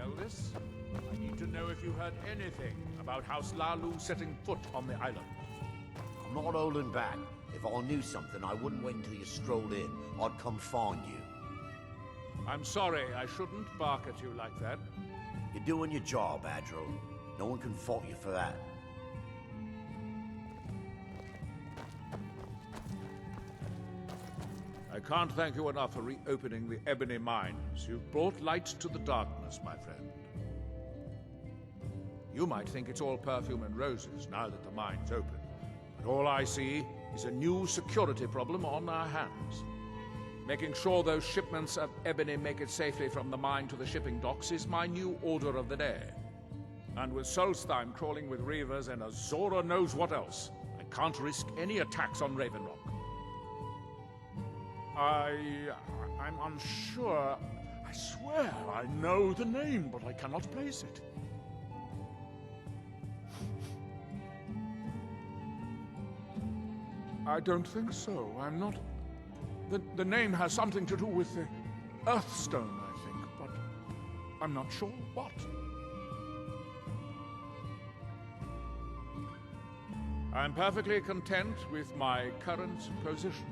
know this. I need to know if you heard anything about House Lalu setting foot on the island. I'm not holding back. If I knew something, I wouldn't wait until you strolled in. I'd come find you. I'm sorry, I shouldn't bark at you like that. You're doing your job, Adral. No one can fault you for that. I can't thank you enough for reopening the Ebony Mines. You've brought light to the darkness, my friend. You might think it's all perfume and roses now that the mine's open, but all I see is a new security problem on our hands. Making sure those shipments of ebony make it safely from the mine to the shipping docks is my new order of the day. And with Solstheim crawling with reavers and Azora knows what else, I can't risk any attacks on Raven Rock. I'm unsure. I swear I know the name, but I cannot place it. I don't think so. I'm not... The name has something to do with the Earthstone, I think, but I'm not sure what. I'm perfectly content with my current position.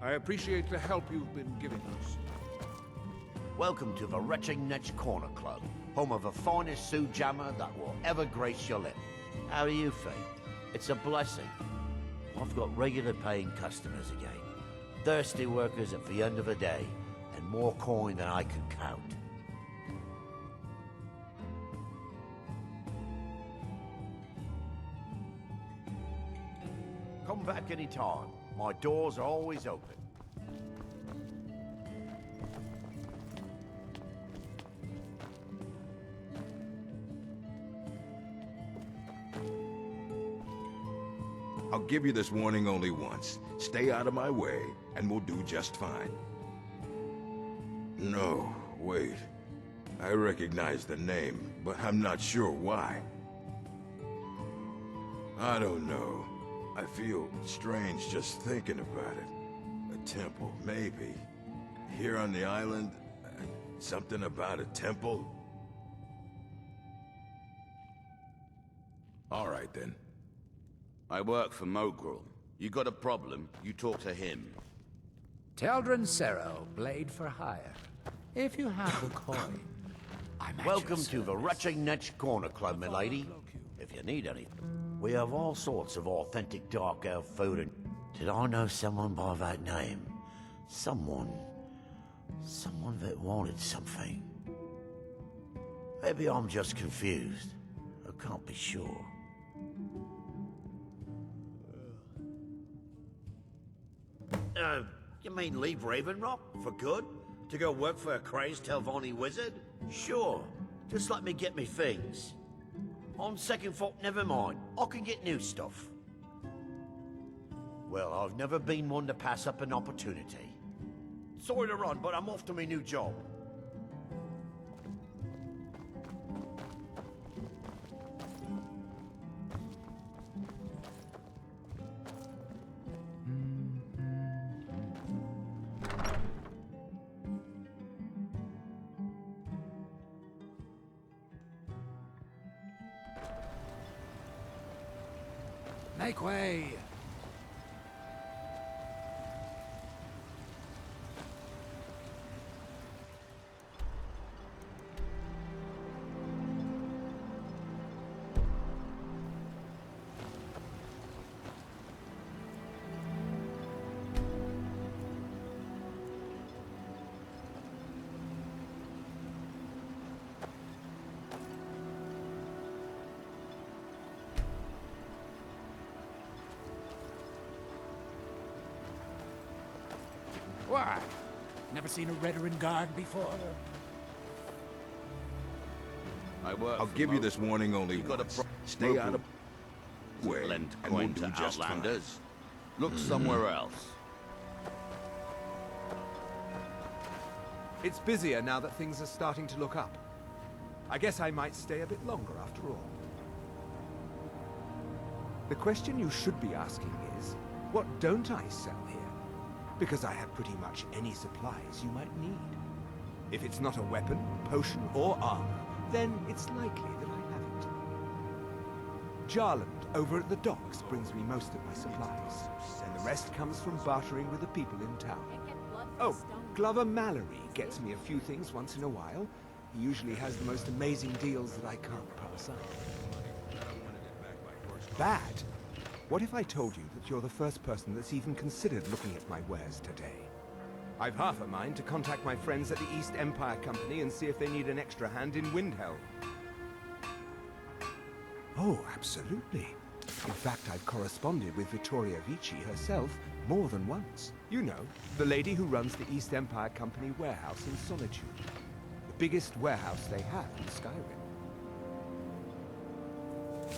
I appreciate the help you've been giving us. Welcome to the Retching Netch Corner Club, home of the finest Sioux jammer that will ever grace your lip. How do you feel? It's a blessing. I've got regular paying customers again. Thirsty workers at the end of the day, and more coin than I can count. Come back anytime. My doors are always open. I'll give you this warning only once. Stay out of my way, and we'll do just fine. No, wait. I recognize the name, but I'm not sure why. I don't know. I feel strange just thinking about it. A temple, maybe. Here on the island, something about a temple? All right, then. I work for Mogrul. You got a problem, you talk to him. Teldrin Serro, blade for hire. If you have the coin, I'm at Welcome your to the service. Retching Netch Corner Club, my lady. If you need anything. We have all sorts of authentic dark elf food and... Did I know someone by that name? Someone that wanted something. Maybe I'm just confused. I can't be sure. You mean leave Raven Rock? For good? To go work for a crazed Telvanni wizard? Sure. Just let me get me things. On second thought, never mind. I can get new stuff. Well, I've never been one to pass up an opportunity. Sorry to run, but I'm off to my new job. Make way! Why? Never seen a Redoran guard before? I work I'll for give you Mogrul. this warning only You got a once. pro- Stay out of Mogrul way, lend and we'll coin do to just fine. outlanders. Look somewhere else. It's busier now that things are starting to look up. I guess I might stay a bit longer after all. The question you should be asking is, what don't I sell here? Because I have pretty much any supplies you might need. If it's not a weapon, potion, or armor, then it's likely that I have it. Jarland, over at the docks, brings me most of my supplies, and the rest comes from bartering with the people in town. Oh, Glover Mallory gets me a few things once in a while. He usually has the most amazing deals that I can't pass up. Bad? What if I told you that you're the first person that's even considered looking at my wares today? I've half a mind to contact my friends at the East Empire Company and see if they need an extra hand in Windhelm. Oh, absolutely. In fact, I've corresponded with Vittoria Vici herself more than once. You know, the lady who runs the East Empire Company warehouse in Solitude. The biggest warehouse they have in Skyrim.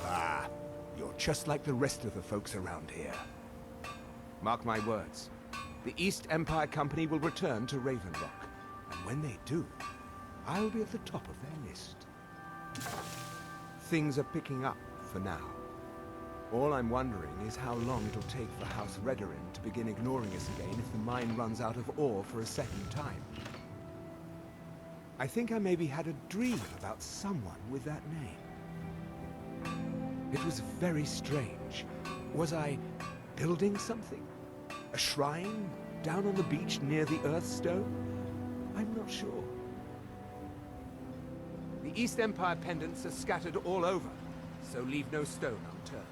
Ah, you're just like the rest of the folks around here. Mark my words. The East Empire Company will return to Ravenlock, and when they do, I'll be at the top of their list. Things are picking up for now. All I'm wondering is how long it'll take for House Redorin to begin ignoring us again if the mine runs out of ore for a second time. I think I maybe had a dream about someone with that name. It was very strange. Was I building something? A shrine down on the beach near the Earthstone? I'm not sure. The East Empire pendants are scattered all over, so leave no stone unturned.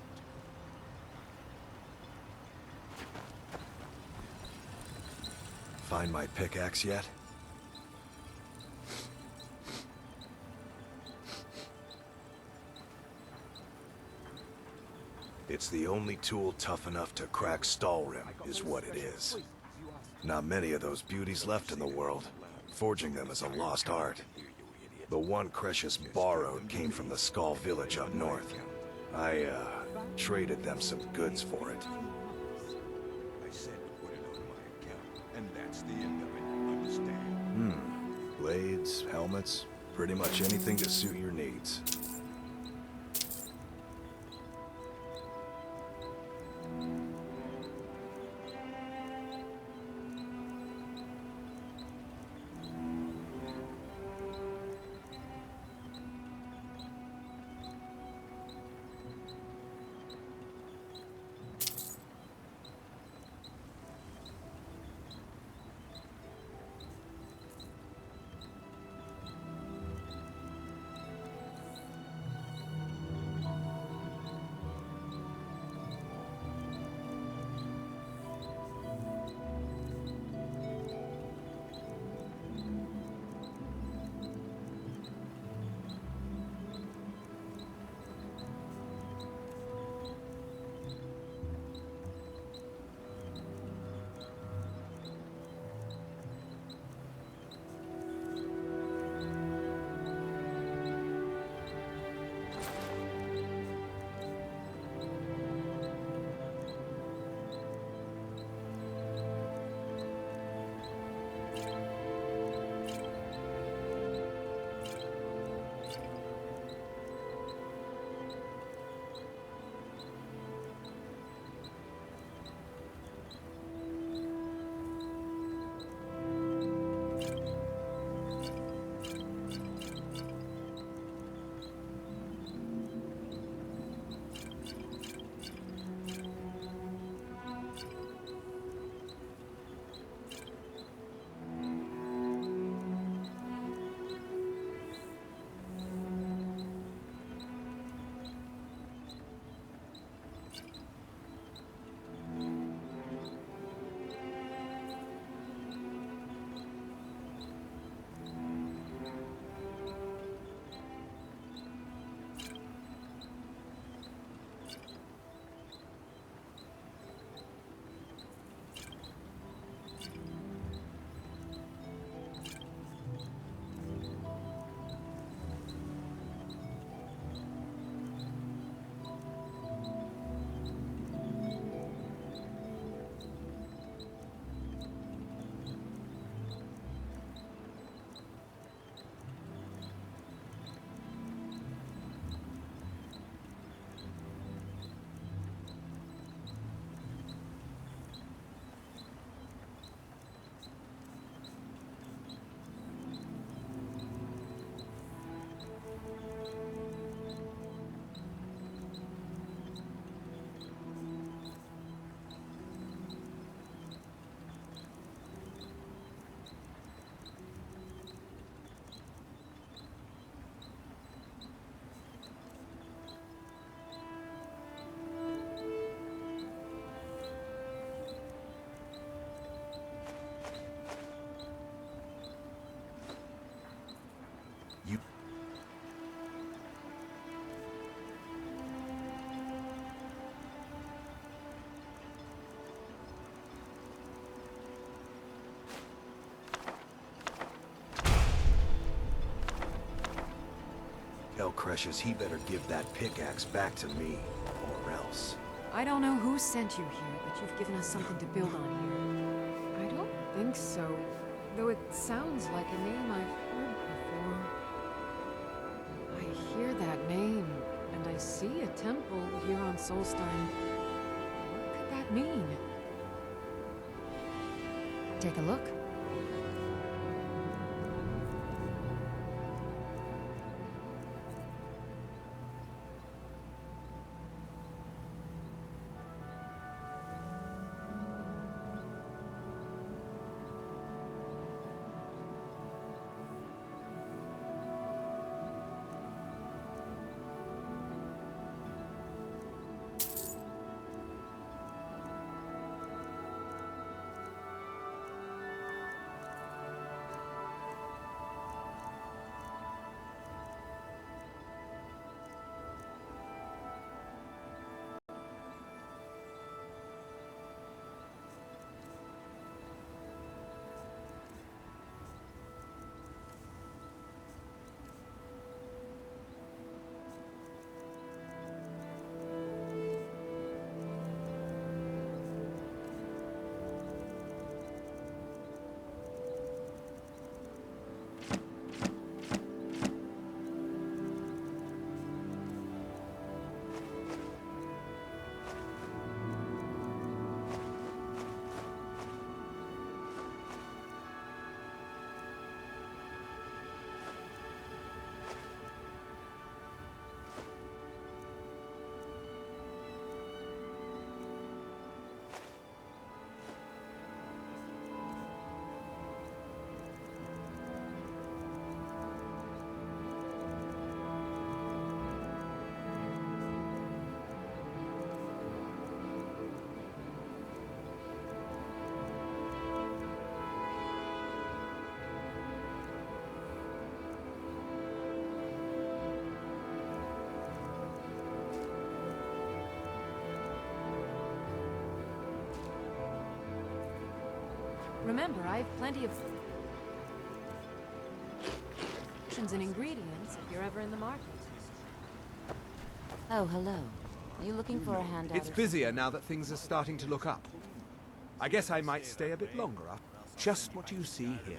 Find my pickaxe yet? It's the only tool tough enough to crack Stalrim, is what it is. Not many of those beauties left in the world. Forging them is a lost art. The one Cresius borrowed came from the Skull village up north. I, traded them some goods for it. I said put it on my account, and that's the end of it. Understand? Blades, helmets, pretty much anything to suit your needs. You... Tell Cretius he better give that pickaxe back to me, or else. I don't know who sent you here, but you've given us something to build on here. I don't think so, though it sounds like a name I've heard before. I hear that name, and I see a temple here on Solstein. What could that mean? Take a look. Remember, I have plenty of options and ingredients if you're ever in the market. Oh, hello. Are you looking for a handout? It's busier now that things are starting to look up. I guess I might stay a bit longer. Just what you see here.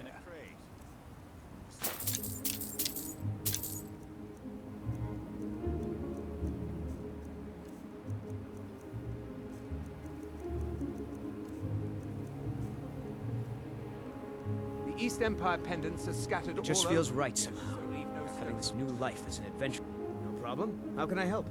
The East Empire pendants are scattered all over. It just feels right somehow. Having this new life as an adventure. No problem. How can I help?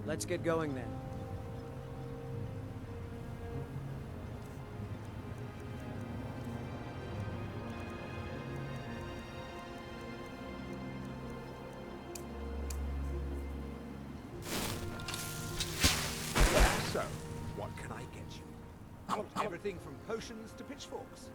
Let's get going then. So, what can I get you? Everything from potions to pitchforks.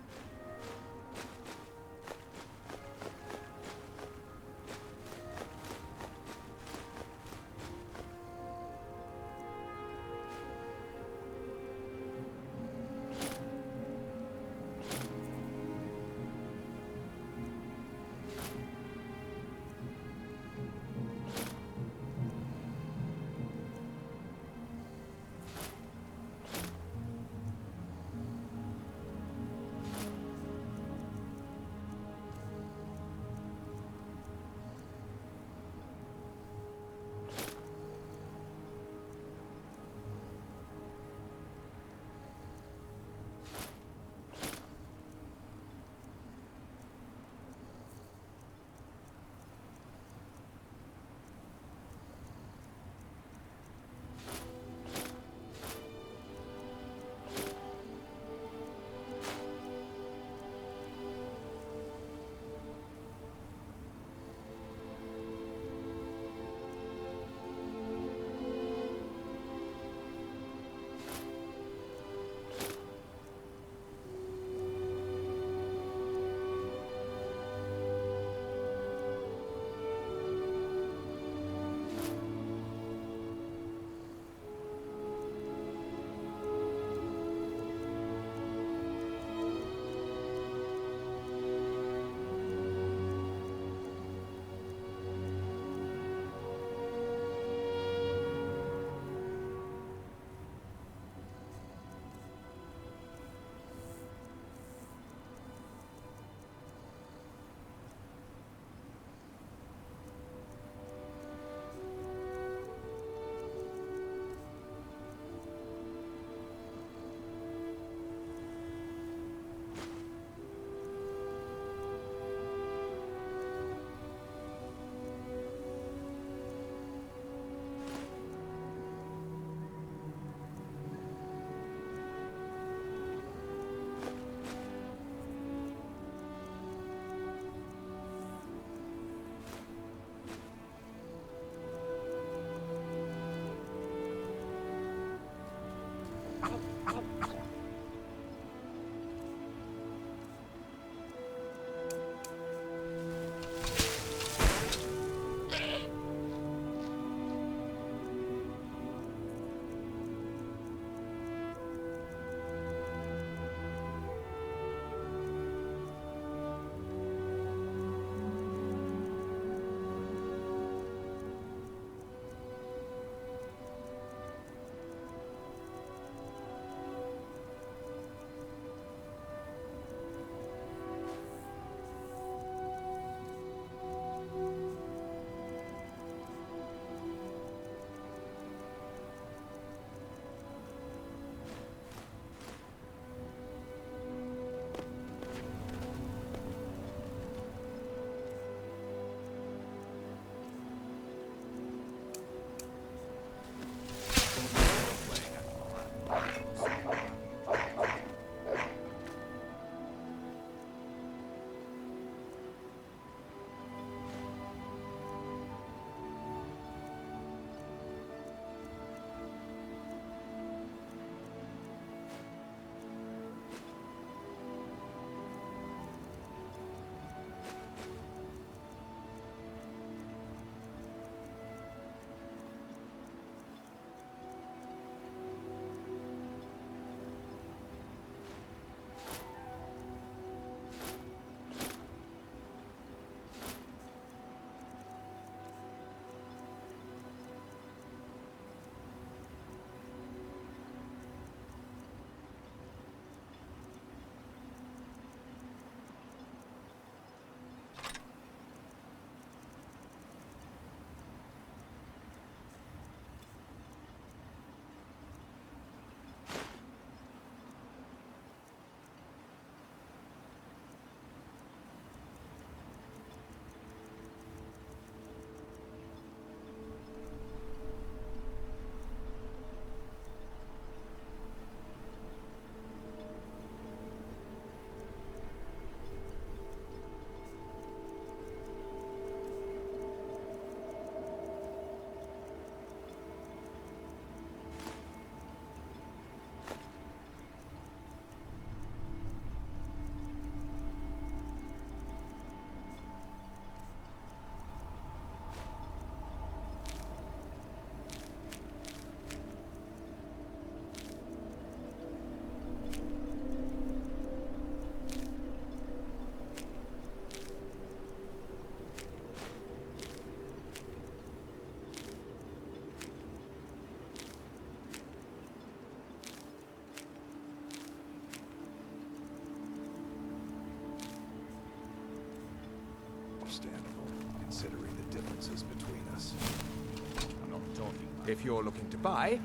If you're looking to buy,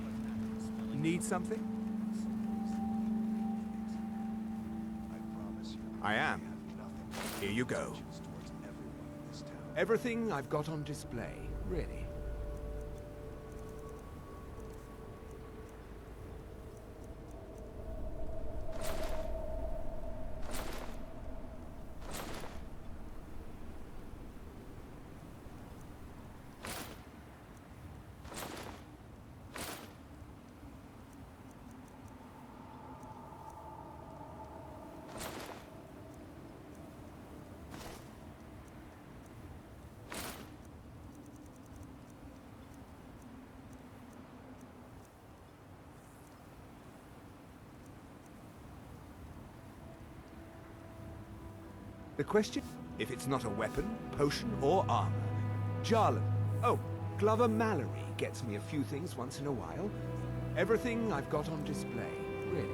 need something? I am. Here you go. Everything I've got on display, really. The question, if it's not a weapon, potion, or armor. Jarlan. Oh, Glover Mallory gets me a few things once in a while. Everything I've got on display, really.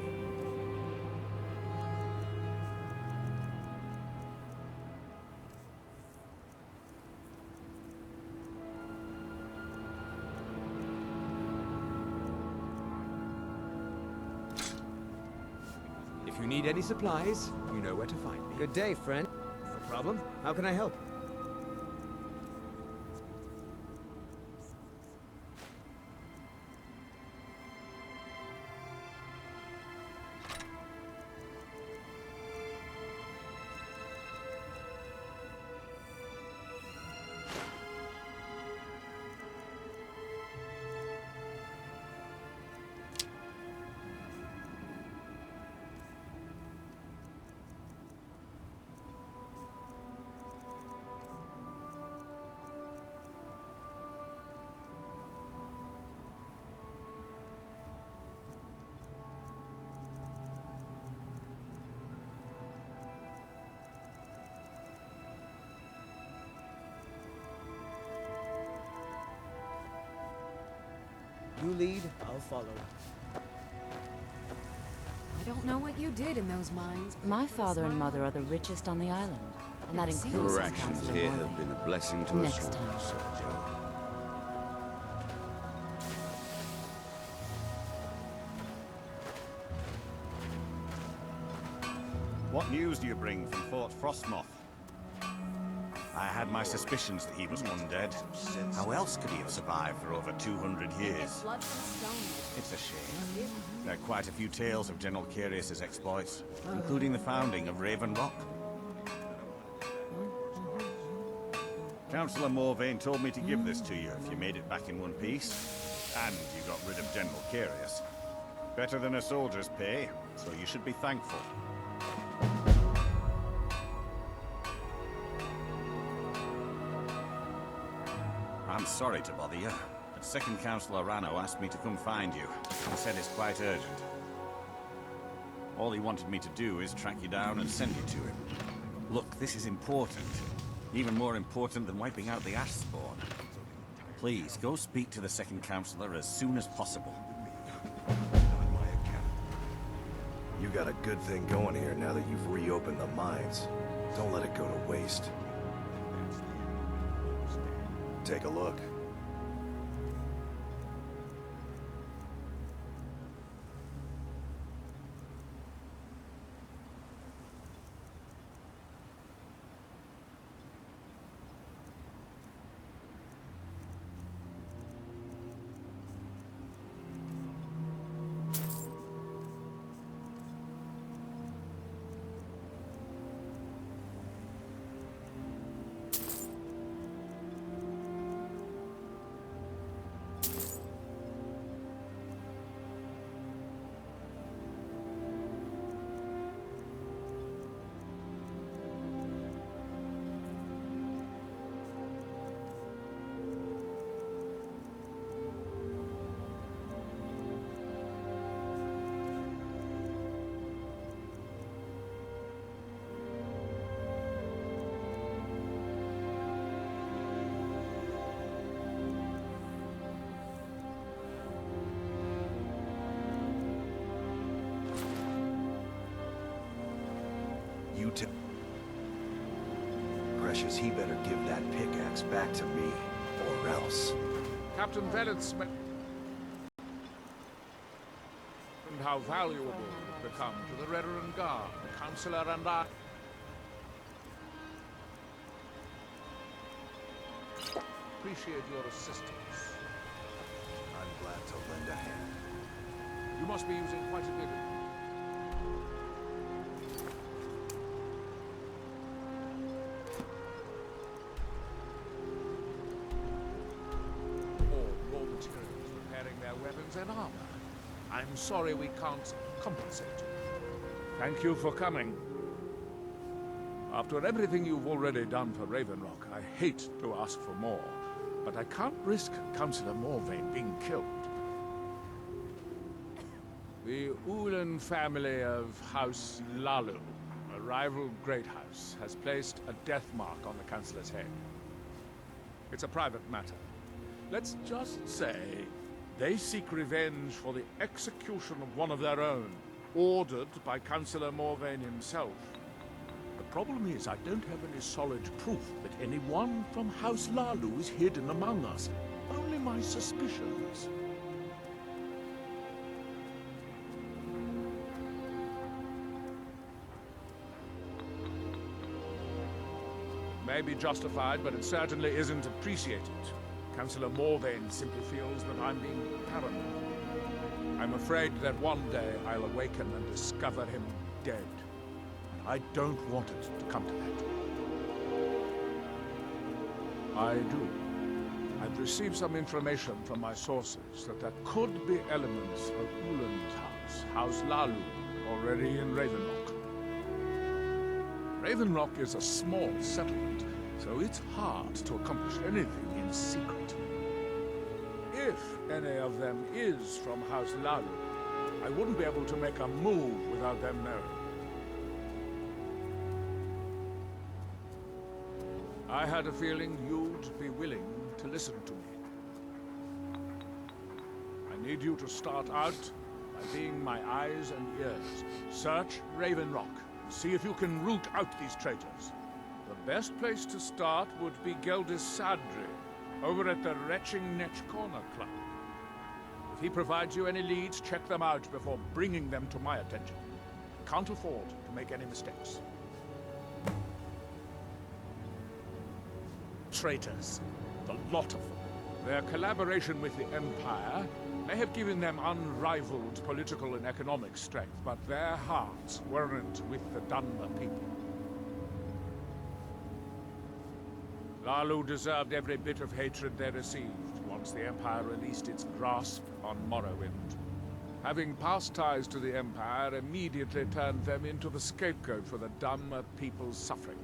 If you need any supplies, you know where to find me. Good day, friend. No problem. How can I help? You lead, I'll follow. I don't know what you did in those mines. but My you put a father and smile mother on are the richest on the island, and that It seems includes Your like some actions Council here of have Norway. been a blessing to us Next all, time. Sergio. What news do you bring from Fort Frostmoth? I had my suspicions that he was undead. How else could he have survived for over 200 years? blood from stone. It's a shame. There are quite a few tales of General Curious' exploits, including the founding of Raven Rock. Councillor Morvain told me to give this to you if you made it back in one piece. And you got rid of General Curious. Better than a soldier's pay, so you should be thankful. I'm sorry to bother you, but Second Councillor Rano asked me to come find you. He said it's quite urgent. All he wanted me to do is track you down and send you to him. Look, this is important. Even more important than wiping out the Ash Spawn. Please, go speak to the Second Councillor as soon as possible. You got a good thing going here now that you've reopened the mines. Don't let it go to waste. Take a look. Precious, he better give that pickaxe back to me, or else. Captain Vellett's understand how valuable you've become to the Reverend Guard, the Councillor and I. Appreciate your assistance. I'm glad to lend a hand. You must be using quite a big... More materials repairing their weapons and armor. I'm sorry we can't compensate you. Thank you for coming. After everything you've already done for Ravenrock, I hate to ask for more, but I can't risk Councillor Morvain being killed. The Ulan family of House Lalu, a rival great house, has placed a death mark on the Councillor's head. It's a private matter. Let's just say they seek revenge for the execution of one of their own, ordered by Councillor Morvain himself. The problem is I don't have any solid proof that anyone from House Lalu is hidden among us. Only my suspicions. May be justified, but it certainly isn't appreciated. Councillor Morvain simply feels that I'm being paranoid. I'm afraid that one day I'll awaken and discover him dead. I don't want it to come to that. I do. I've received some information from my sources that there could be elements of Ulan's house, House Lalu, already in Ravenrock. Ravenrock is a small settlement, so it's hard to accomplish anything in secret. If any of them is from House Lalu, I wouldn't be able to make a move without them knowing. I had a feeling you'd be willing to listen to me. I need you to start out by being my eyes and ears. Search Ravenrock. See if you can root out these traitors. The best place to start would be Geldis Sadri, over at the Retching Netch Corner Club. If he provides you any leads, check them out before bringing them to my attention. Can't afford to make any mistakes. Traitors, the lot of them. Their collaboration with the Empire may have given them unrivaled political and economic strength, but their hearts weren't with the Dunmer people. Lalu deserved every bit of hatred they received once the Empire released its grasp on Morrowind. Having past ties to the Empire immediately turned them into the scapegoat for the Dunmer people's suffering.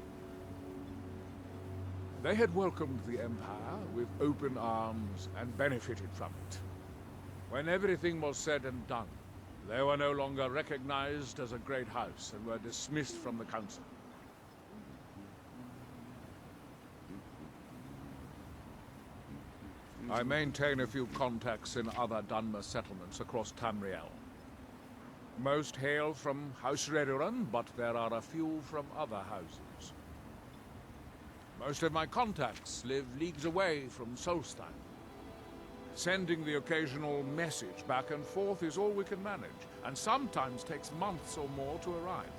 They had welcomed the Empire with open arms and benefited from it. When everything was said and done, they were no longer recognized as a great house and were dismissed from the council. I maintain a few contacts in other Dunmer settlements across Tamriel. Most hail from House Redoran, but there are a few from other houses. Most of my contacts live leagues away from Solstein. Sending the occasional message back and forth is all we can manage, and sometimes takes months or more to arrive.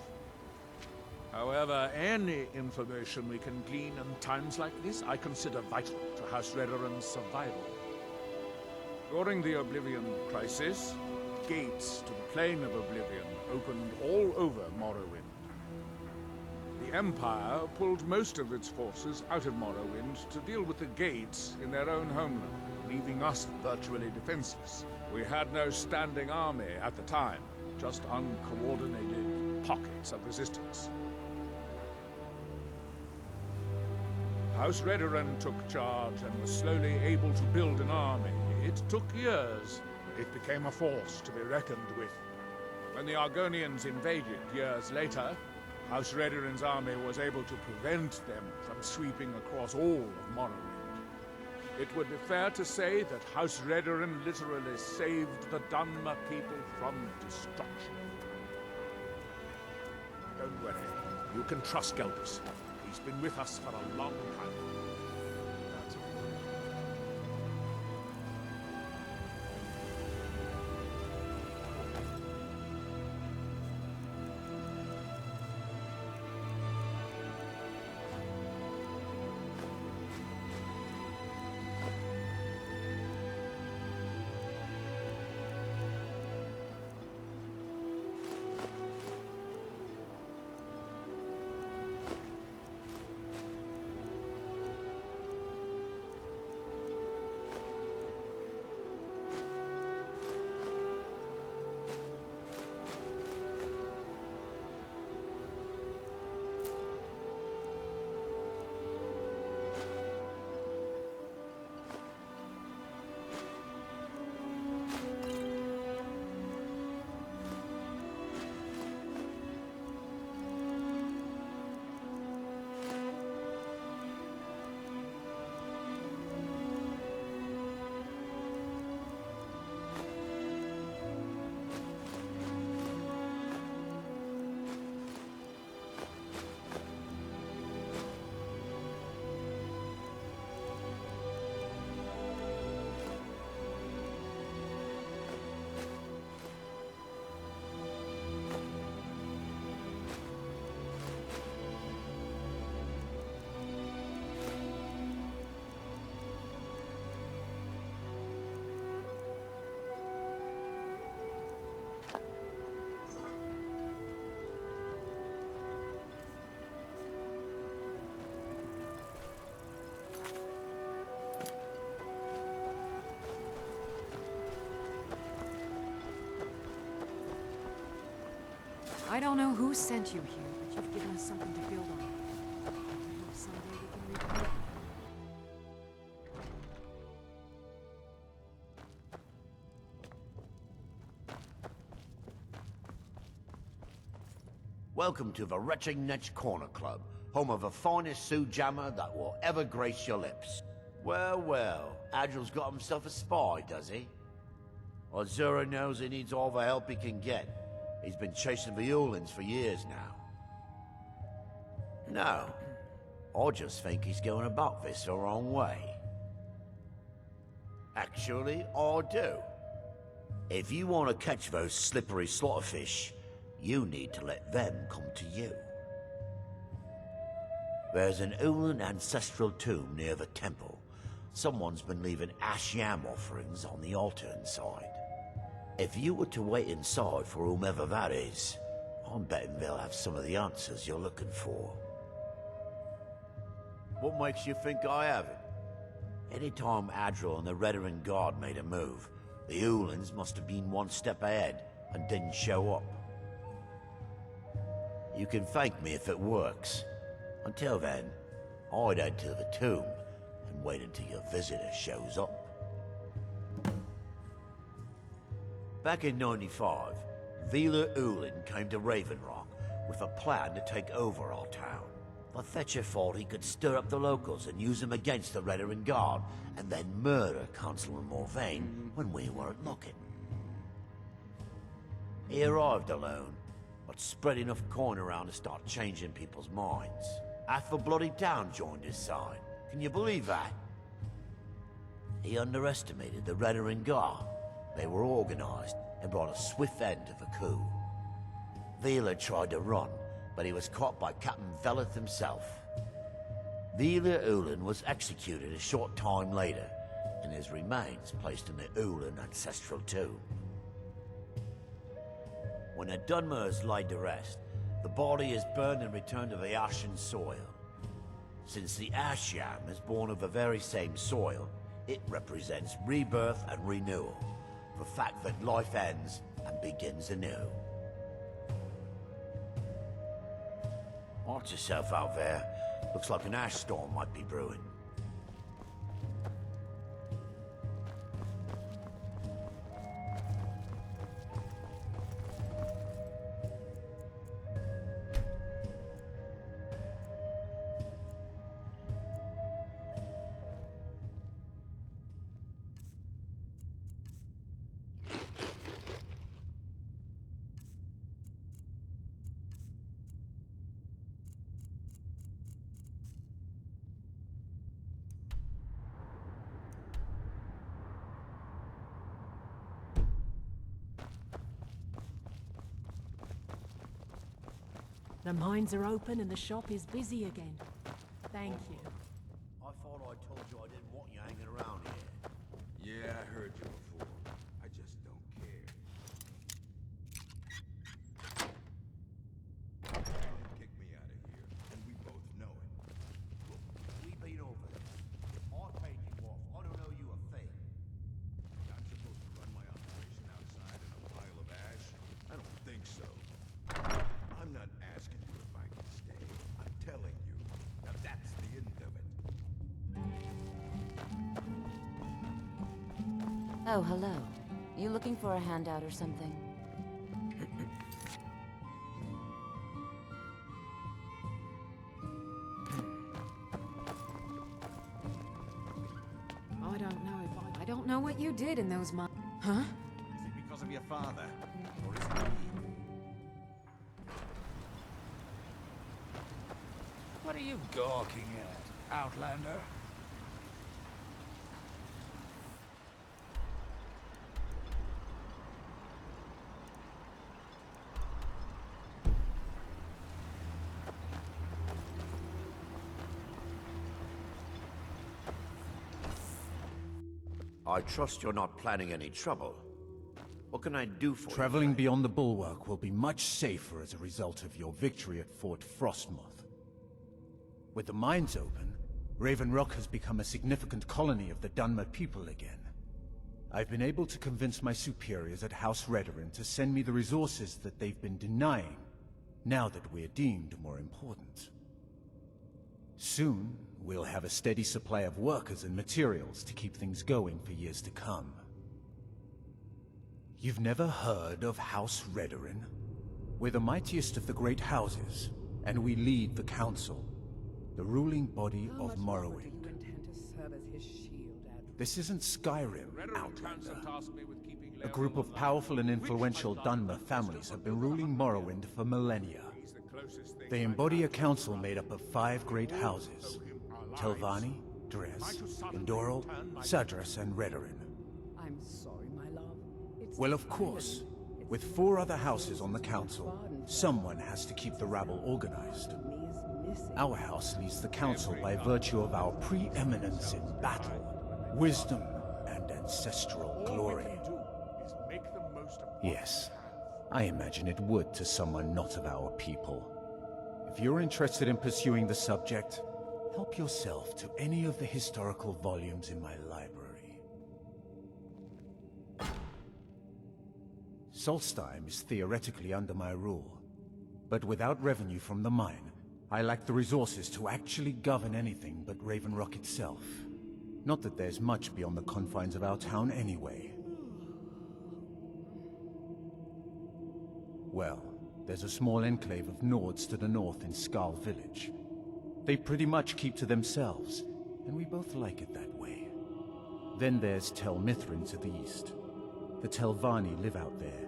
However, any information we can glean in times like this, I consider vital to House Redoran's survival. During the Oblivion Crisis, gates to the Plane of Oblivion opened all over Morrowind. The Empire pulled most of its forces out of Morrowind to deal with the gates in their own homeland, leaving us virtually defenseless. We had no standing army at the time, just uncoordinated pockets of resistance. House Redoran took charge and was slowly able to build an army. It took years, but it became a force to be reckoned with. When the Argonians invaded years later, House Redoran's army was able to prevent them from sweeping across all of Morrowind. It would be fair to say that House Redoran literally saved the Dunmer people from destruction. Don't worry, you can trust Geldis. He's been with us for a long time. I don't know who sent you here, but you've given us something to build on. I hope someday we can repay you. Welcome to the Retching Netch Corner Club, home of the finest Sue jammer that will ever grace your lips. Well, well, Adril's got himself a spy, does he? Well, Zero knows he needs all the help he can get. He's been chasing the Ulans for years now. No, I just think he's going about this the wrong way. Actually, I do. If you want to catch those slippery slaughterfish, you need to let them come to you. There's an Ulan ancestral tomb near the temple. Someone's been leaving ash yam offerings on the altar inside. If you were to wait inside for whomever that is, I'm betting they'll have some of the answers you're looking for. What makes you think I haven't? Anytime Adril and the Redarin Guard made a move, the Ulans must have been one step ahead and didn't show up. You can thank me if it works. Until then, I'd head to the tomb and wait until your visitor shows up. Back in '95, Vila Ulan came to Raven Rock with a plan to take over our town. But Fetcher thought he could stir up the locals and use them against the Redarin Guard, and then murder Constable Morvain when we weren't looking. He arrived alone, but spread enough coin around to start changing people's minds. Half the bloody town joined his side. Can you believe that? He underestimated the Redarin Guard. They were organized and brought a swift end to the coup. Vila tried to run, but he was caught by Captain Veleth himself. Vila Ulan was executed a short time later, and his remains placed in the Ulan ancestral tomb. When a Dunmer is laid to rest, the body is burned and returned to the ashen soil. Since the ash yam is born of the very same soil, it represents rebirth and renewal, the fact that life ends and begins anew. Watch yourself out there. Looks like an ash storm might be brewing. The mines are open and the shop is busy again. Thank you. I thought I told you I didn't want you hanging around here. Yeah, I heard you before. I just don't care. You kick me out of here, and we both know it. We've been over this. I paid you off. I don't owe you a thing. I'm supposed to run my operation outside in a pile of ash? I don't think so. I'm not asking you if I can stay. I'm telling you. Now that's the end of it. Oh, hello. You looking for a handout or something? I don't know what you did in those mines. Huh? Is it because of your father? Or is it me? What are you gawking at, Outlander? I trust you're not planning any trouble. What can I do for you? Traveling beyond the bulwark will be much safer as a result of your victory at Fort Frostmoth. With the mines open, Raven Rock has become a significant colony of the Dunmer people again. I've been able to convince my superiors at House Redarin to send me the resources that they've been denying now that we're deemed more important. Soon, we'll have a steady supply of workers and materials to keep things going for years to come. You've never heard of House Redorin? We're the mightiest of the great houses, and we lead the Council, the ruling body of Morrowind. This isn't Skyrim, Outlander. A group of powerful and influential Dunmer families have been ruling Morrowind for millennia. They embody a council made up of 5 great houses: Telvanni, Dres, Endoral, Sadras, and Redorin. I'm sorry, my love. Well, of course. With 4 other houses on the council, someone has to keep the rabble organized. Our house leads the council by virtue of our preeminence in battle, wisdom, and ancestral glory. Yes, I imagine it would to someone not of our people. If you're interested in pursuing the subject, help yourself to any of the historical volumes in my library. Solstheim is theoretically under my rule, but without revenue from the mine, I lack the resources to actually govern anything but Raven Rock itself. Not that there's much beyond the confines of our town anyway. Well, there's a small enclave of Nords to the north in Skal Village. They pretty much keep to themselves, and we both like it that way. Then there's Tel Mithrin to the east. The Telvanni live out there,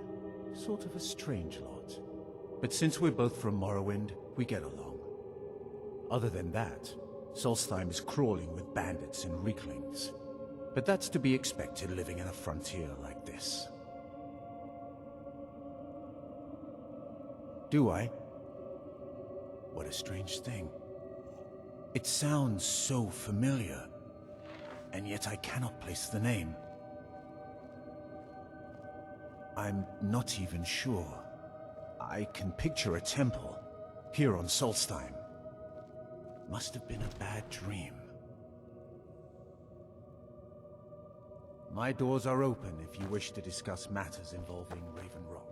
sort of a strange lot. But since we're both from Morrowind, we get along. Other than that, Solstheim is crawling with bandits and Reeklings. But that's to be expected living in a frontier like this. Do I? What a strange thing. It sounds so familiar, and yet I cannot place the name. I'm not even sure. I can picture a temple, here on Solstheim. Must have been a bad dream. My doors are open if you wish to discuss matters involving Raven Rock.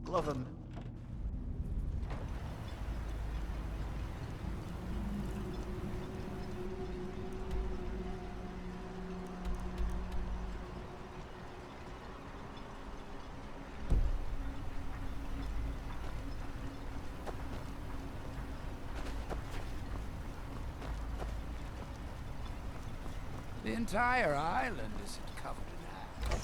Love him. The entire island isn't covered in ash.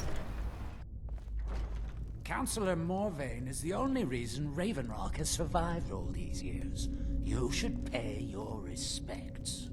Councillor Morvain is the only reason Raven Rock has survived all these years. You should pay your respects.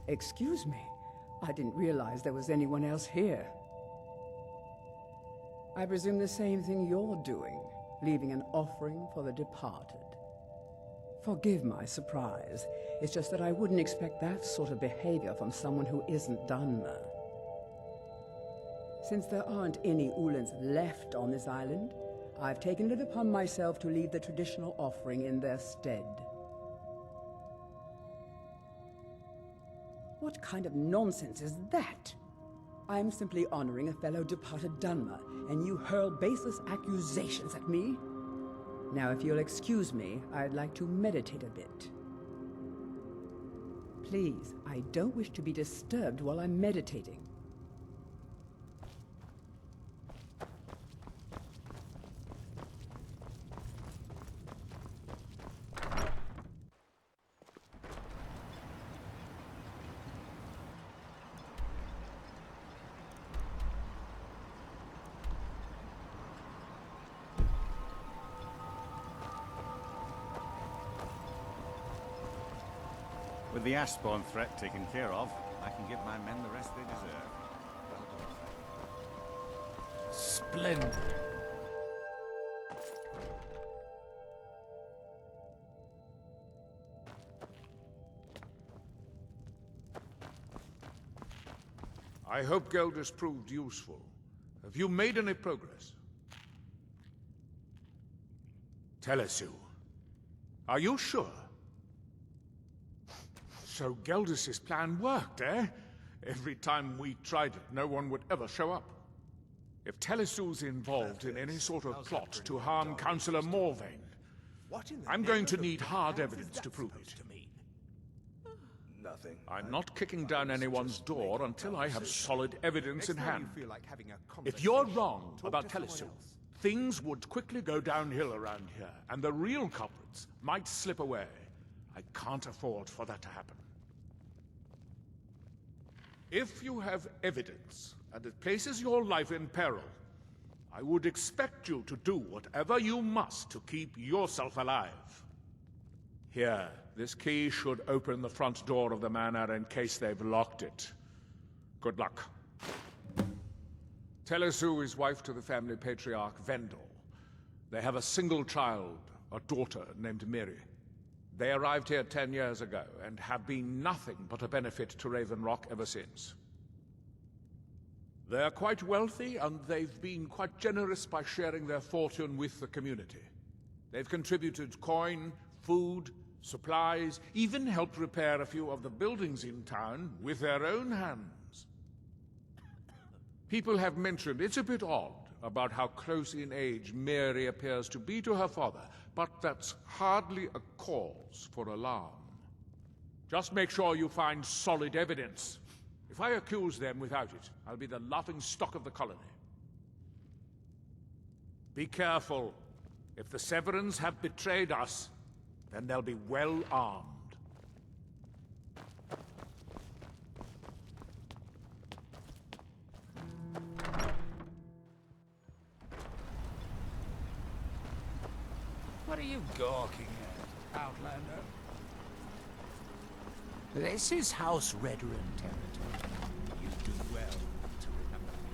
Excuse me. I didn't realize there was anyone else here. I presume the same thing you're doing, leaving an offering for the departed. Forgive my surprise. It's just that I wouldn't expect that sort of behavior from someone who isn't Dunmer. Since there aren't any Ulans left on this island, I've taken it upon myself to leave the traditional offering in their stead. What kind of nonsense is that? I'm simply honoring a fellow departed Dunmer, and you hurl baseless accusations at me? Now, if you'll excuse me, I'd like to meditate a bit. Please, I don't wish to be disturbed while I'm meditating. With the Ashbourne threat taken care of, I can give my men the rest they deserve. Splendid. I hope Gelders proved useful. Have you made any progress? Tell us, you. Are you sure? So Gelders' plan worked, eh? Every time we tried it, no one would ever show up. If Telesu's involved in any sort of plot to harm Councillor Morvain, I'm going to need hard evidence to prove it. Nothing. I'm not kicking down anyone's door until I have solid evidence in hand. If you're wrong about Telesu, things would quickly go downhill around here, and the real culprits might slip away. I can't afford for that to happen. If you have evidence, and it places your life in peril, I would expect you to do whatever you must to keep yourself alive. Here, this key should open the front door of the manor in case they've locked it. Good luck. Telesu is wife to the family patriarch Vendor. They have a single child, a daughter named Miri. They arrived here 10 years ago and have been nothing but a benefit to Raven Rock ever since. They're quite wealthy, and they've been quite generous by sharing their fortune with the community. They've contributed coin, food, supplies, even helped repair a few of the buildings in town with their own hands. People have mentioned it's a bit odd about how close in age Mary appears to be to her father, but that's hardly a cause for alarm. Just make sure you find solid evidence. If I accuse them without it, I'll be the laughing stock of the colony. Be careful. If the Severans have betrayed us, then they'll be well armed. What are you gawking at, Outlander? This is House Redoran territory. You do well to remember me.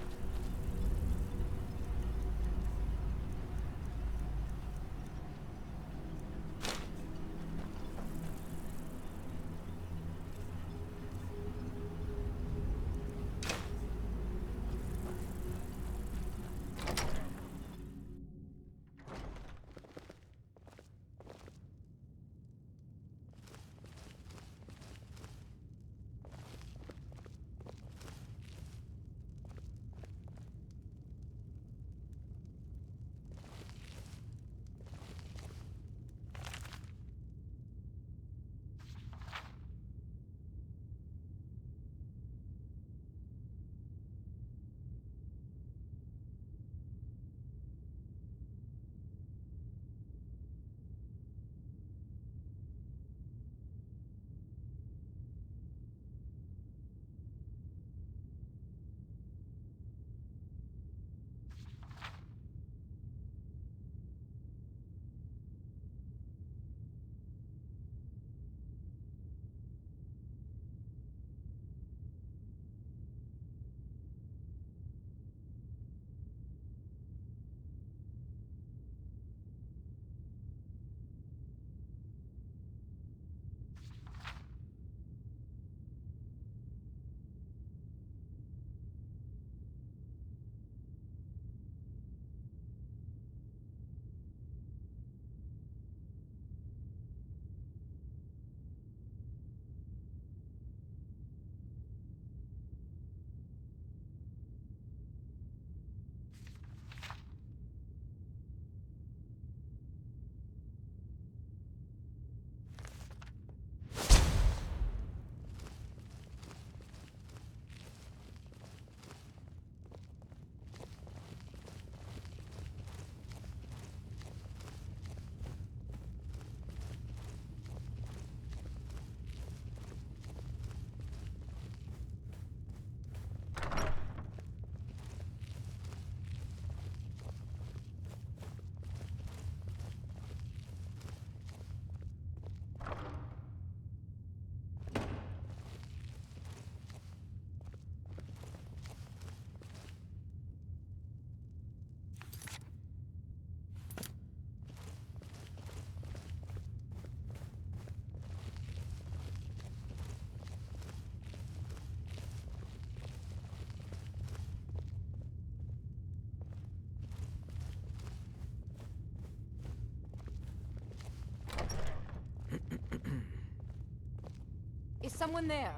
Is someone there?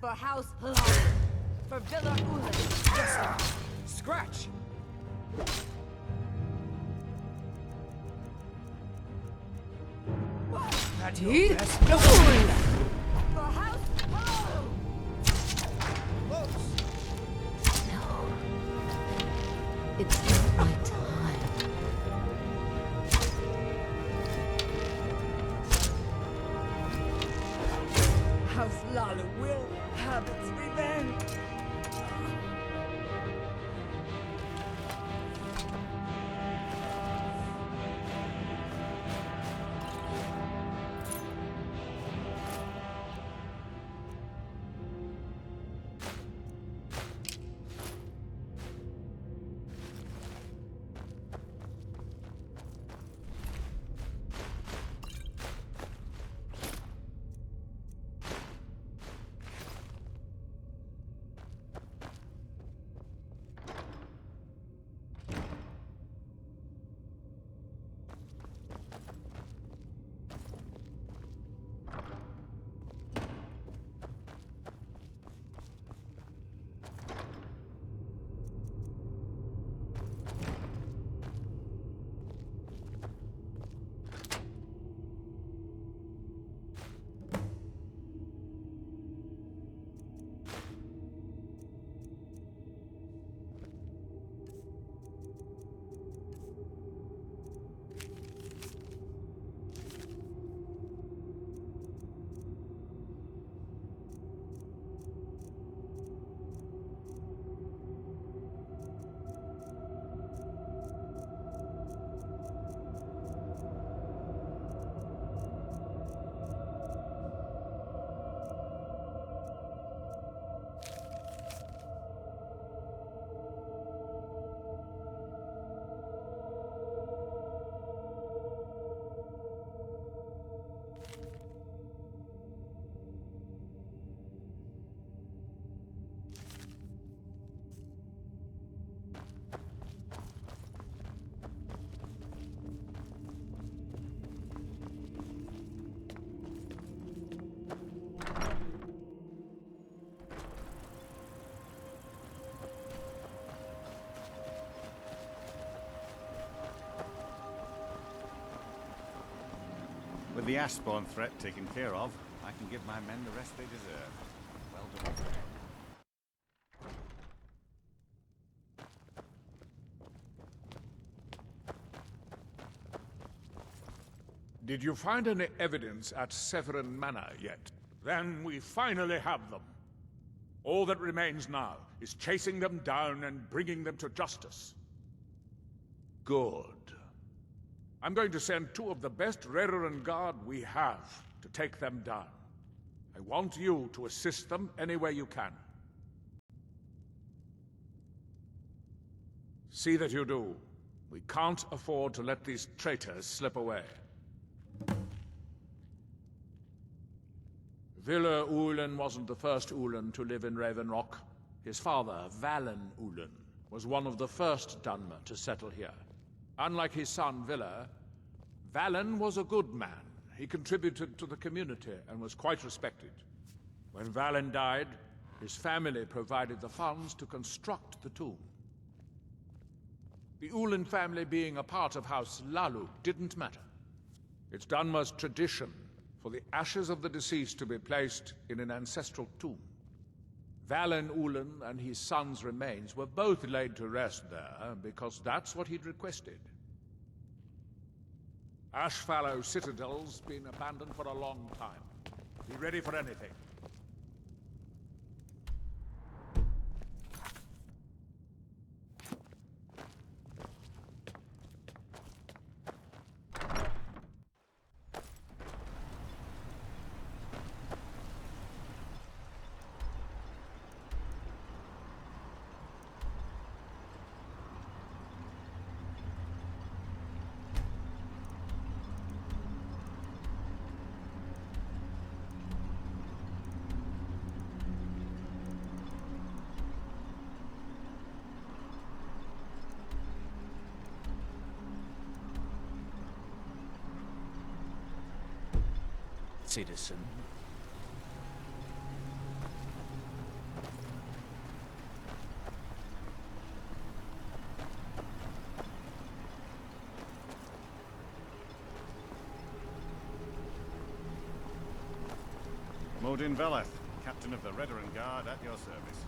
For House... for Villa Ulan. Yes! Scratch! That your best? For House Hello! No. It's not my time. House Lalu will have its revenge. With the Ashbourne threat taken care of, I can give my men the rest they deserve. Well done. Did you find any evidence at Severin Manor yet? Then we finally have them. All that remains now is chasing them down and bringing them to justice. Good. I'm going to send two of the best Rerenn Guard we have to take them down. I want you to assist them any way you can. See that you do. We can't afford to let these traitors slip away. Villa Ulan wasn't the first Ulan to live in Raven Rock. His father, Valen Ulan, was one of the first Dunmer to settle here. Unlike his son, Villa, Valen was a good man. He contributed to the community and was quite respected. When Valen died, his family provided the funds to construct the tomb. The Ulan family being a part of House Lalu didn't matter. It's Dunmer's tradition for the ashes of the deceased to be placed in an ancestral tomb. Valen Ulan and his son's remains were both laid to rest there because that's what he'd requested. Ashfallow Citadel's been abandoned for a long time. Be ready for anything. Citizen. Odin Veleth, captain of the Redoran Guard at your service.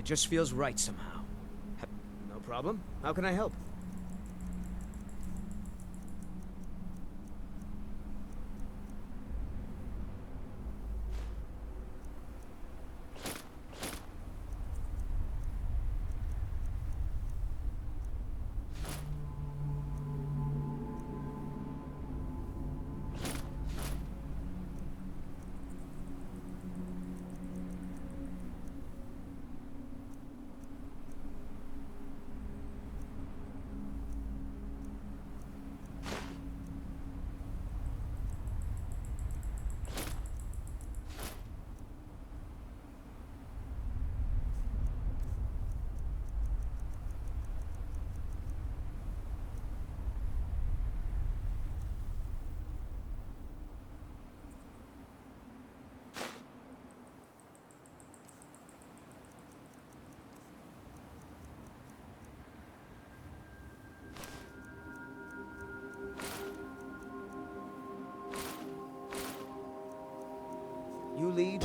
It just feels right somehow. No problem. How can I help? You lead.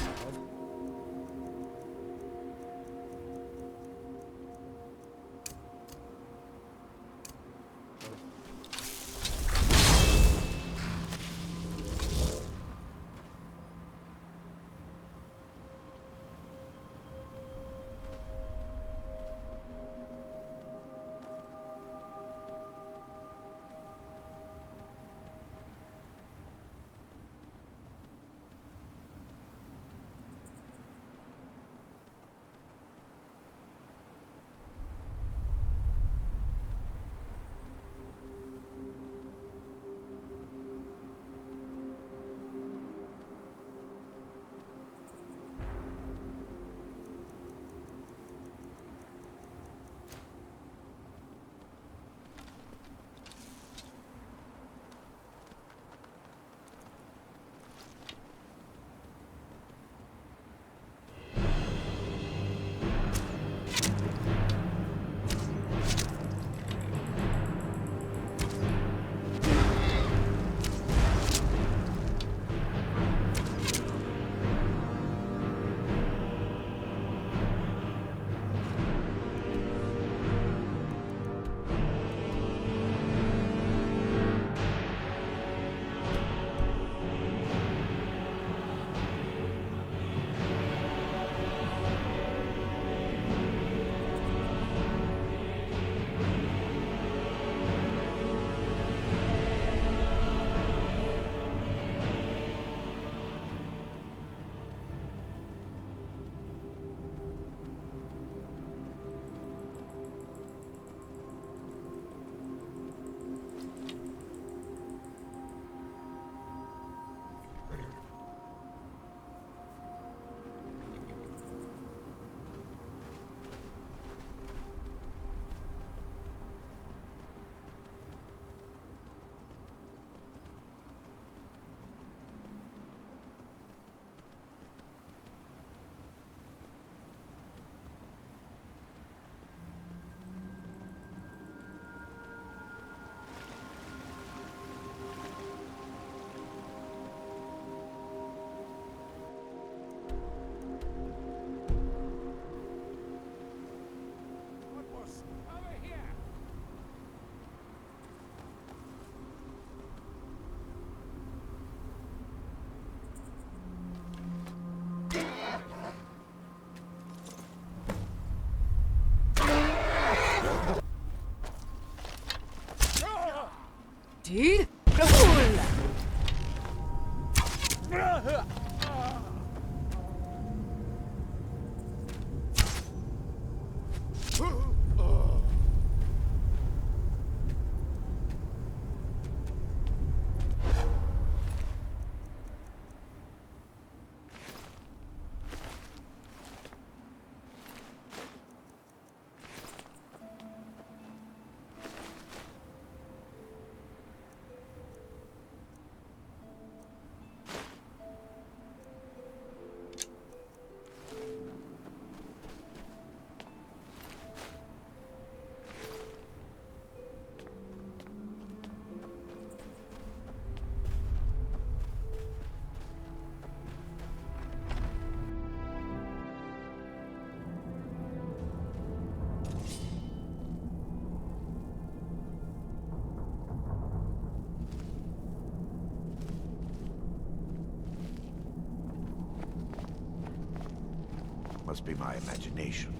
Must be my imagination.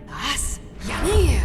Das Janir!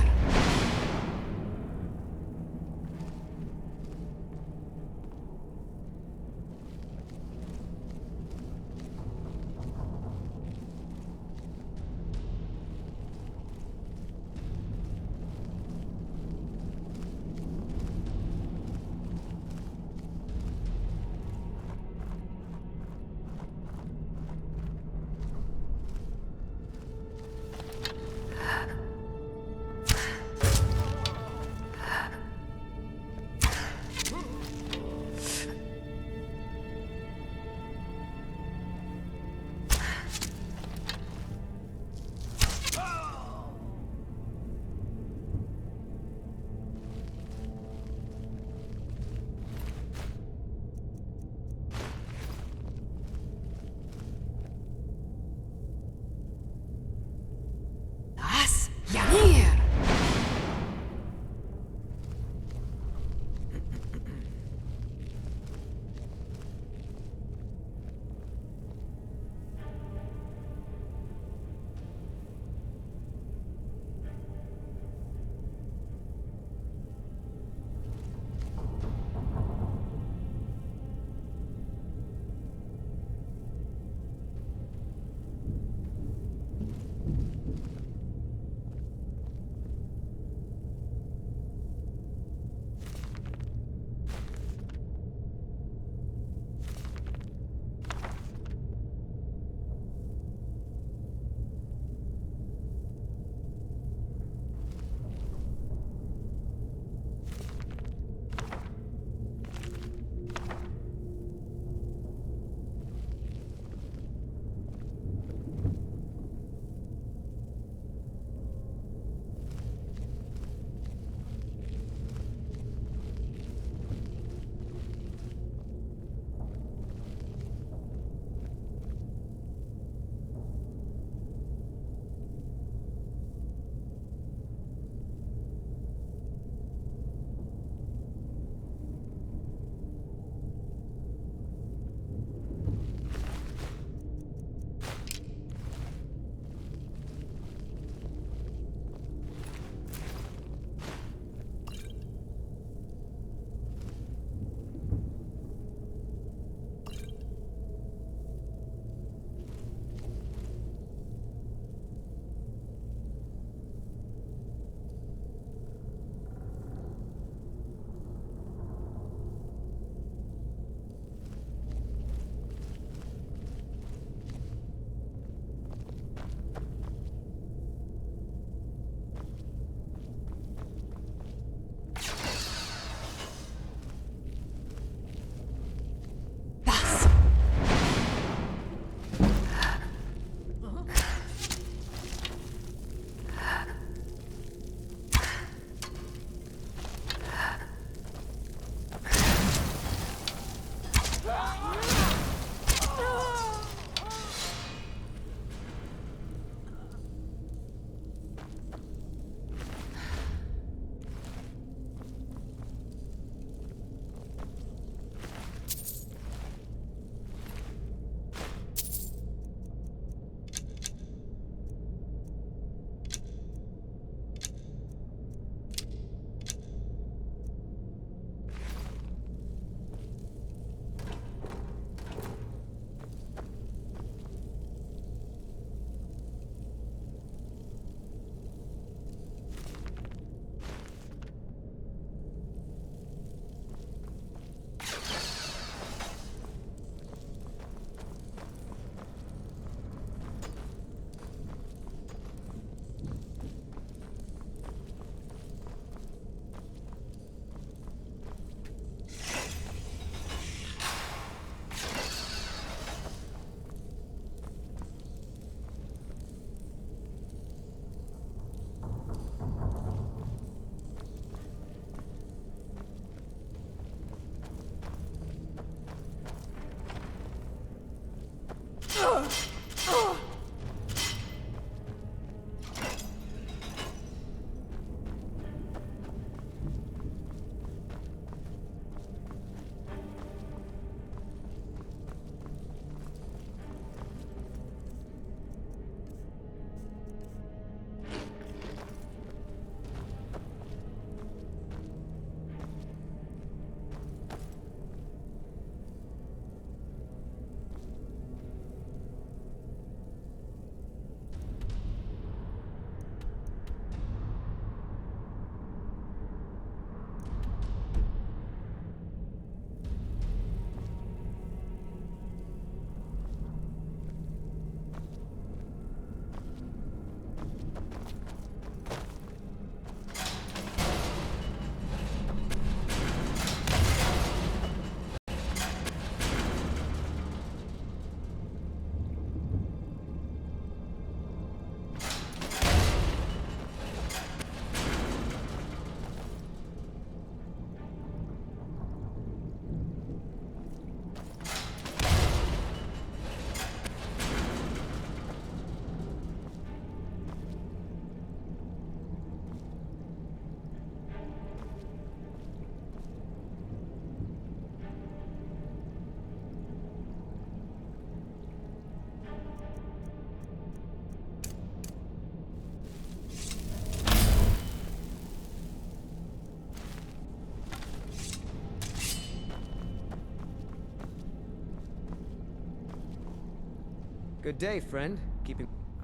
Good day, friend.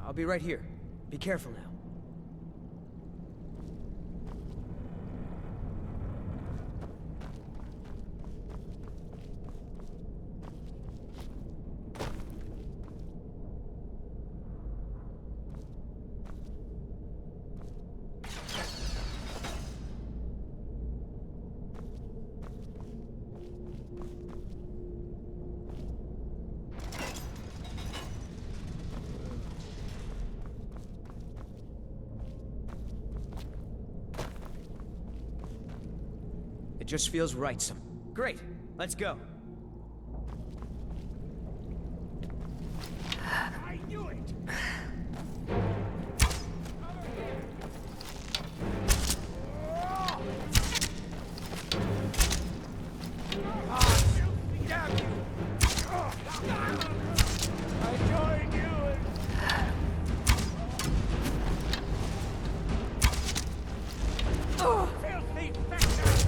I'll be right here. Be careful now. It just feels right. Great. Let's go. I knew it! I join you filthy bastard!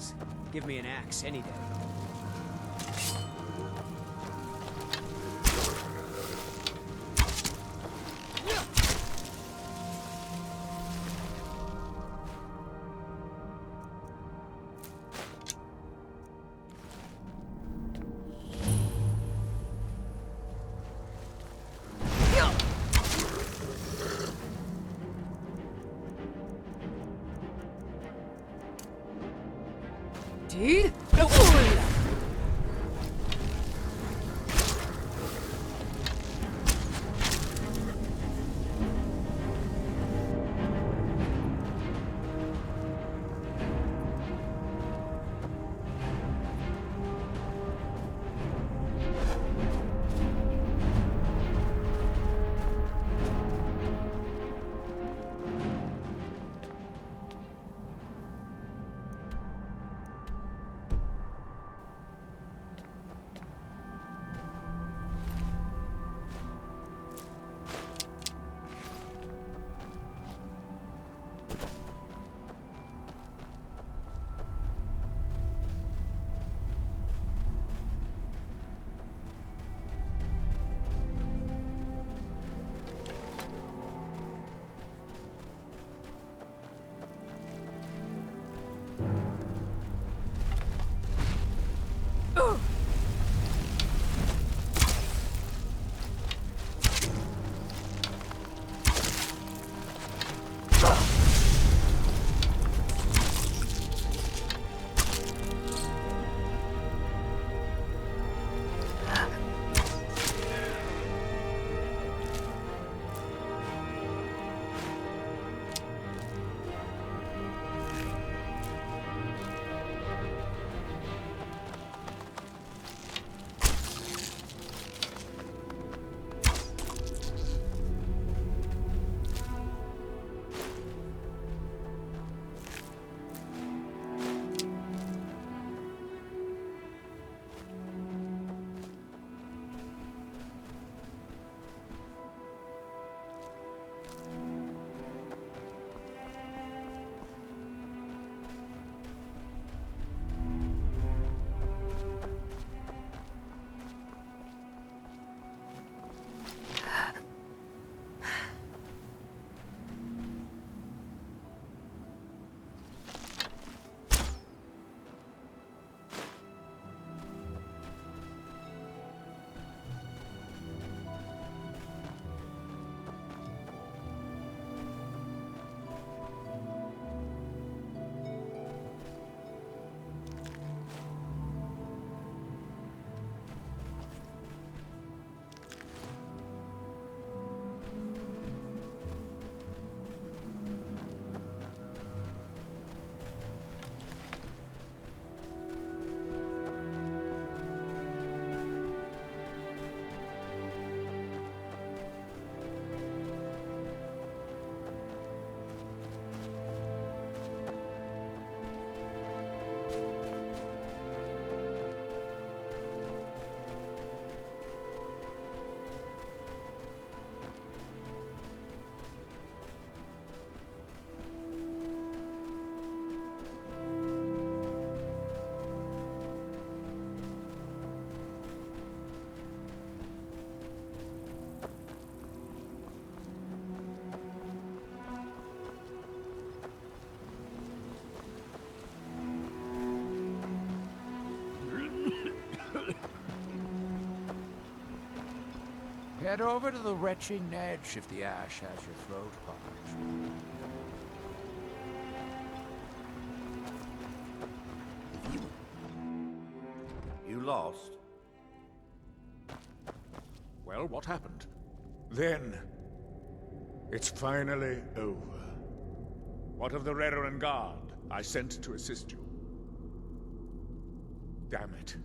things. Give me an axe any day. Indeed? Head over to the retching edge if the ash has your throat parched. You lost? Well, what happened? Then, it's finally over. What of the Redoran Guard I sent to assist you? Damn it.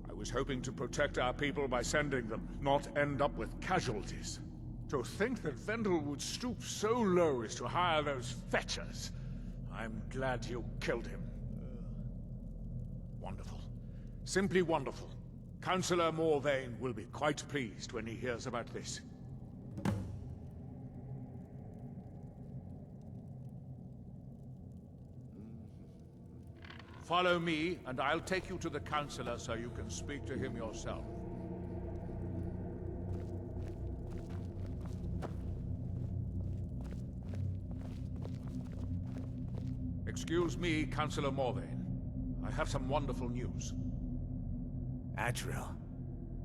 I was hoping to protect our people by sending them, not end up with casualties. To think that Vendel would stoop so low as to hire those fetchers. I'm glad you killed him. Wonderful. Simply wonderful. Councillor Morvain will be quite pleased when he hears about this. Follow me, and I'll take you to the Councillor so you can speak to him yourself. Excuse me, Councillor Morvain. I have some wonderful news. Adriel,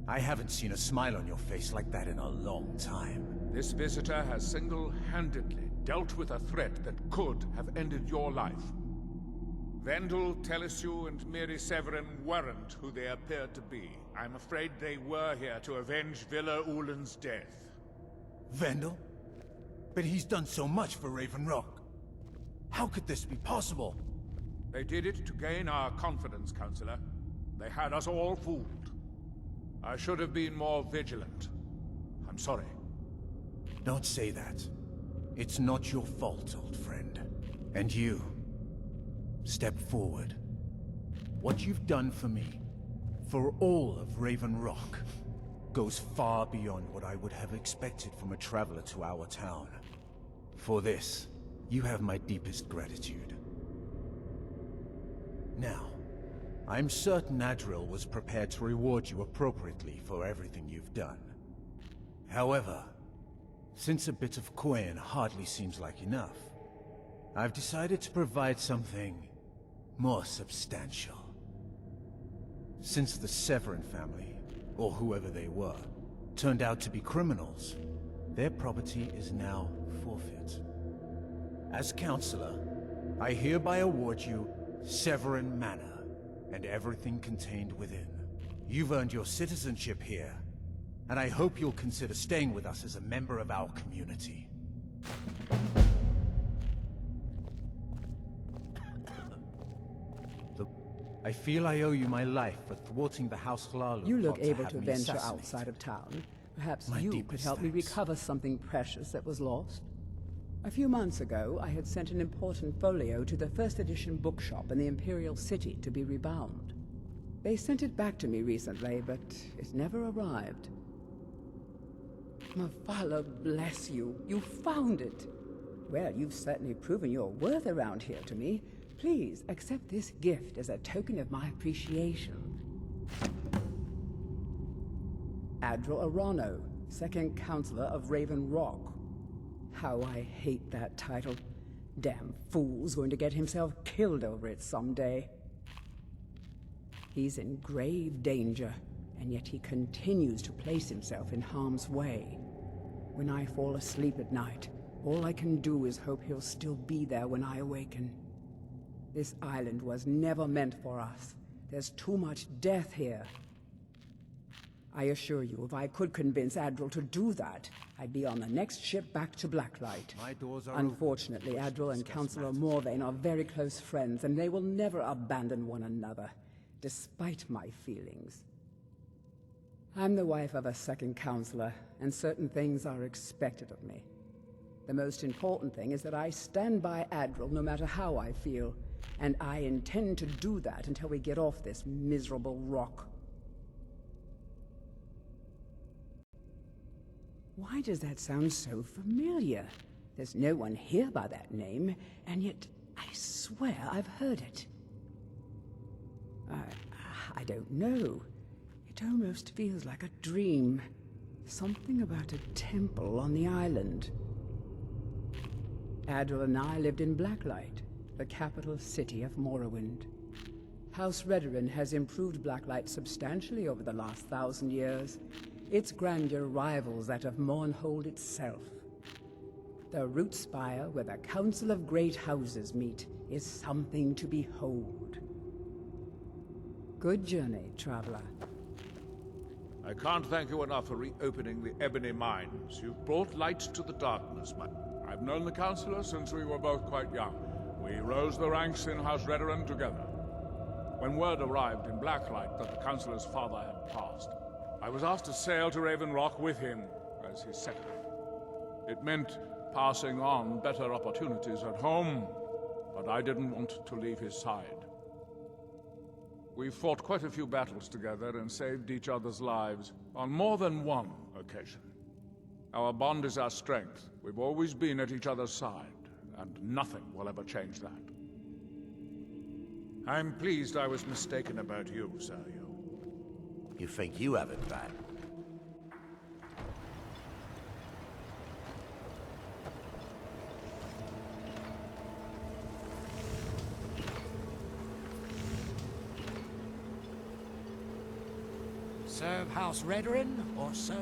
I haven't seen a smile on your face like that in a long time. This visitor has single-handedly dealt with a threat that could have ended your life. Vendel, Telesue, and Miri Severin weren't who they appeared to be. I'm afraid they were here to avenge Villa Ulen's death. Vendel? But he's done so much for Raven Rock. How could this be possible? They did it to gain our confidence, Councillor. They had us all fooled. I should have been more vigilant. I'm sorry. Don't say that. It's not your fault, old friend. And you, step forward. What you've done for me, for all of Raven Rock, goes far beyond what I would have expected from a traveler to our town. For this, you have my deepest gratitude. Now, I'm certain Adriel was prepared to reward you appropriately for everything you've done. However, since a bit of coin hardly seems like enough, I've decided to provide something more substantial. Since the Severin family, or whoever they were, turned out to be criminals, their property is now forfeit. As Counselor, I hereby award you Severin Manor, and everything contained within. You've earned your citizenship here, and I hope you'll consider staying with us as a member of our community. I feel I owe you my life for thwarting the House Hlalu. You look plot to able have to me venture assassinated. outside of town. Perhaps My you could deepest help me thanks. recover something precious that was lost. A few months ago, I had sent an important folio to the first edition bookshop in the Imperial City to be rebound. They sent it back to me recently, but it never arrived. Mavala bless you. You found it. Well, you've certainly proven your worth around here to me. Please accept this gift as a token of my appreciation. Adriel Arano, second Counselor of Raven Rock. How I hate that title. Damn fool's going to get himself killed over it someday. He's in grave danger, and yet he continues to place himself in harm's way. When I fall asleep at night, all I can do is hope he'll still be there when I awaken. This island was never meant for us. There's too much death here. I assure you, if I could convince Adriel to do that, I'd be on the next ship back to Blacklight. My doors are Unfortunately, Adriel and Councillor Morvain are very close friends, and they will never abandon one another, despite my feelings. I'm the wife of a second Counselor, and certain things are expected of me. The most important thing is that I stand by Adriel no matter how I feel, and I intend to do that until we get off this miserable rock. Why does that sound so familiar? There's no one here by that name, and yet I swear I've heard it. I don't know. It almost feels like a dream. Something about a temple on the island. Adriel and I lived in Blacklight, the capital city of Morrowind. House Redoran has improved Blacklight substantially over the last 1,000 years. Its grandeur rivals that of Mournhold itself. The root spire, where the Council of Great Houses meet, is something to behold. Good journey, traveler. I can't thank you enough for reopening the Ebony Mines. You've brought light to the darkness, I've known the Councillor since we were both quite young. We rose the ranks in House Redoran together. When word arrived in Blacklight that the Councillor's father had passed, I was asked to sail to Raven Rock with him as his secretary. It meant passing on better opportunities at home, but I didn't want to leave his side. We fought quite a few battles together and saved each other's lives on more than one occasion. Our bond is our strength. We've always been at each other's side, and nothing will ever change that. I'm pleased I was mistaken about you, Sergio. You think you have it bad? Serve House Redorin or serve